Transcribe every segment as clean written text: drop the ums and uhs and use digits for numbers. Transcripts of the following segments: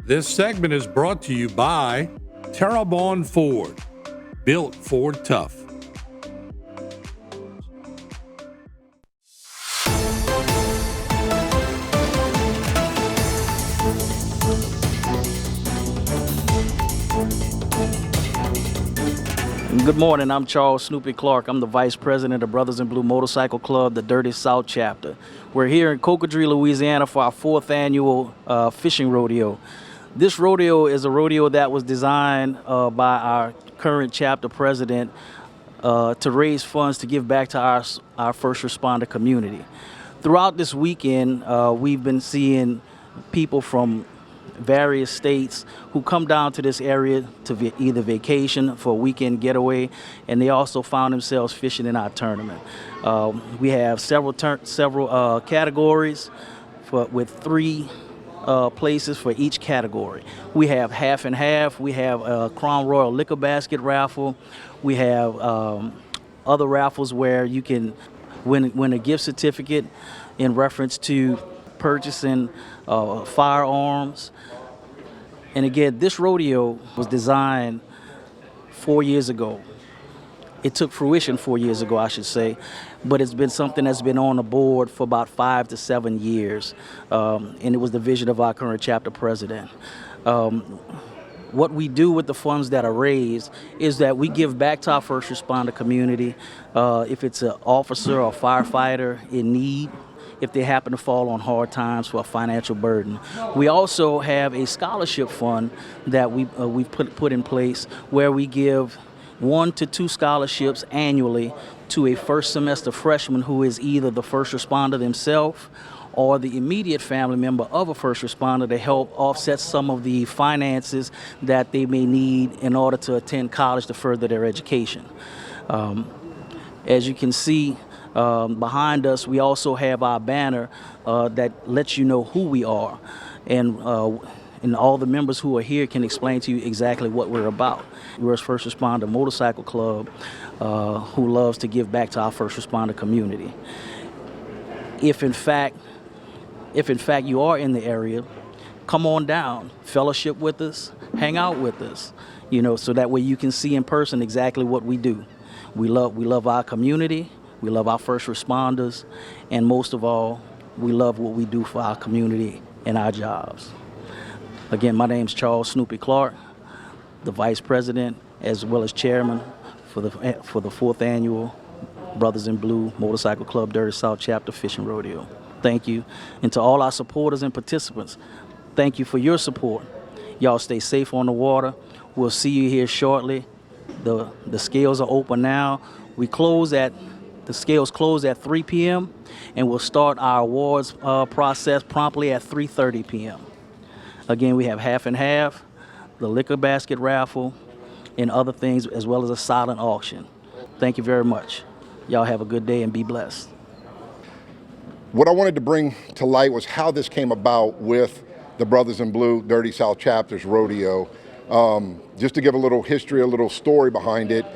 This segment is brought to you by Terrebonne Ford, built Ford tough. Good morning, I'm Charles Snoopy Clark. I'm the Vice President of Brothers in Blue Motorcycle Club, the Dirty South Chapter. We're here in Cocodrie, Louisiana for our 4th annual fishing rodeo. This rodeo is a rodeo that was designed by our current chapter president to raise funds to give back to our first responder community. Throughout this weekend, we've been seeing people from various states who come down to this area to either vacation for a weekend getaway, and they also found themselves fishing in our tournament. We have several categories with 3 places for each category. We have half and half. We have a Crown Royal liquor basket raffle. We have other raffles where you can win a gift certificate in reference to purchasing firearms. And again, this rodeo was designed 4 years ago. It took fruition 4 years ago, I should say, but it's been something that's been on the board for about 5 to 7 years, and it was the vision of our current chapter president. What we do with the funds that are raised is that we give back to our first responder community. If it's an officer or firefighter in need, if they happen to fall on hard times for a financial burden. We also have a scholarship fund that we've put in place where we give 1 to 2 scholarships annually to a first semester freshman who is either the first responder themselves or the immediate family member of a first responder to help offset some of the finances that they may need in order to attend college to further their education. As you can see, behind us, we also have our banner that lets you know who we are. And all the members who are here can explain to you exactly what we're about. We're a first responder motorcycle club who loves to give back to our first responder community. If in fact you are in the area, come on down, fellowship with us, hang out with us, so that way you can see in person exactly what we do. We love our community. We love our first responders, and most of all, we love what we do for our community and our jobs. Again, my name's Charles Snoopy Clark, the Vice President as well as Chairman for the 4th annual Brothers in Blue Motorcycle Club Dirty South Chapter Fishing Rodeo. Thank you. And to all our supporters and participants, thank you for your support. Y'all stay safe on the water. We'll see you here shortly. The scales are open now. The scales close at 3 p.m. and we'll start our awards process promptly at 3:30 p.m. Again, we have half and half, the liquor basket raffle, and other things, as well as a silent auction. Thank you very much. Y'all have a good day and be blessed. What I wanted to bring to light was how this came about with the Brothers in Blue Dirty South Chapters Rodeo. Just to give a little history, a little story behind it.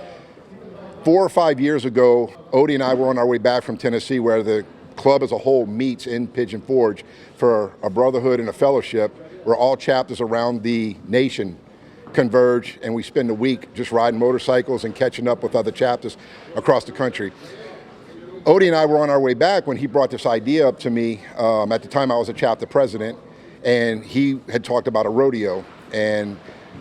4 or 5 years ago, Odie and I were on our way back from Tennessee, where the club as a whole meets in Pigeon Forge for a brotherhood and a fellowship where all chapters around the nation converge, and we spend a week just riding motorcycles and catching up with other chapters across the country. Odie and I were on our way back when he brought this idea up to me. At the time I was a chapter president, and he had talked about a rodeo, and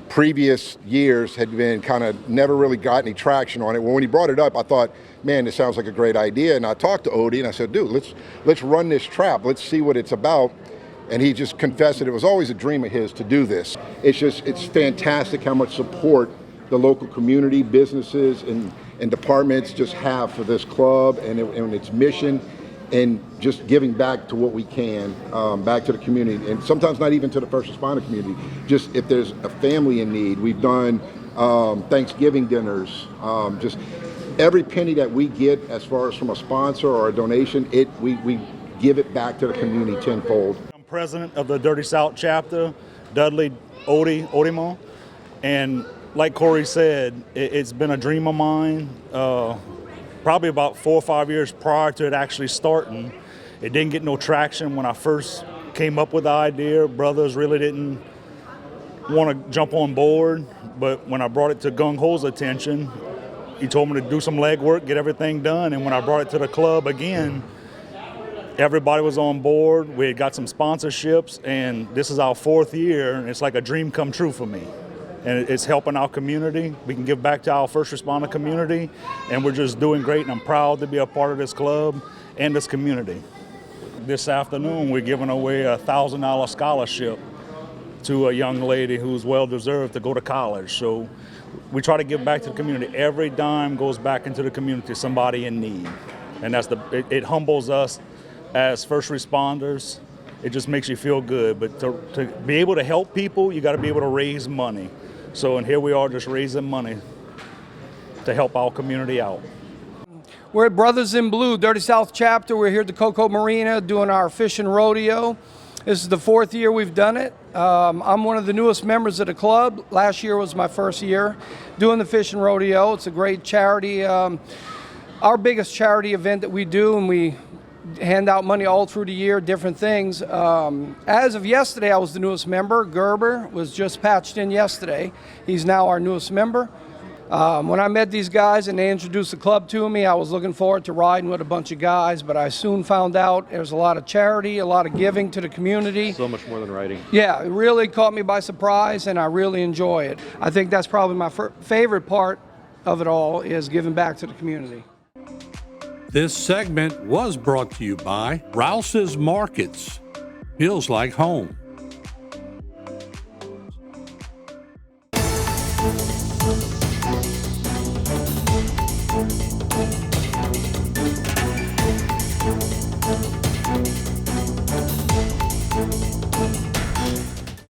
previous years had been kind of never really got any traction on it. Well, when he brought it up, I thought, man, this sounds like a great idea. And I talked to Odie and I said, dude, let's run this trap. Let's see what it's about. And he just confessed that it was always a dream of his to do this. It's fantastic how much support the local community, businesses, and departments just have for this club and its mission, and just giving back to what we can, back to the community, and sometimes not even to the first responder community. Just if there's a family in need, we've done Thanksgiving dinners. Just every penny that we get as far as from a sponsor or a donation, we give it back to the community tenfold. I'm president of the Dirty South chapter, Dudley Odimo, and like Corey said, it's been a dream of mine. Probably about 4 or 5 years prior to it actually starting. It didn't get no traction when I first came up with the idea. Brothers really didn't want to jump on board, but when I brought it to Gung Ho's attention, he told me to do some legwork, get everything done, and when I brought it to the club again, everybody was on board. We had got some sponsorships, and this is our 4th year, and it's like a dream come true for me. And it's helping our community. We can give back to our first responder community, and we're just doing great, and I'm proud to be a part of this club and this community. This afternoon, we're giving away a $1,000 scholarship to a young lady who's well-deserved to go to college. So we try to give back to the community. Every dime goes back into the community, somebody in need. And it humbles us as first responders. It just makes you feel good. But to be able to help people, you got to be able to raise money. So, and here we are just raising money to help our community out. We're at Brothers in Blue, Dirty South chapter. We're here at the Cocoa Marina doing our fishing rodeo. This is the 4th year we've done it. I'm one of the newest members of the club. Last year was my first year doing the fishing rodeo. It's a great charity, our biggest charity event that we do, and we hand out money all through the year, different things. As of yesterday, I was the newest member. Gerber was just patched in yesterday. He's now our newest member. When I met these guys and they introduced the club to me, I was looking forward to riding with a bunch of guys, but I soon found out there's a lot of charity, a lot of giving to the community. So much more than riding. Yeah, it really caught me by surprise, and I really enjoy it. I think that's probably my favorite part of it all, is giving back to the community. This segment was brought to you by Rouse's Markets. Feels like home.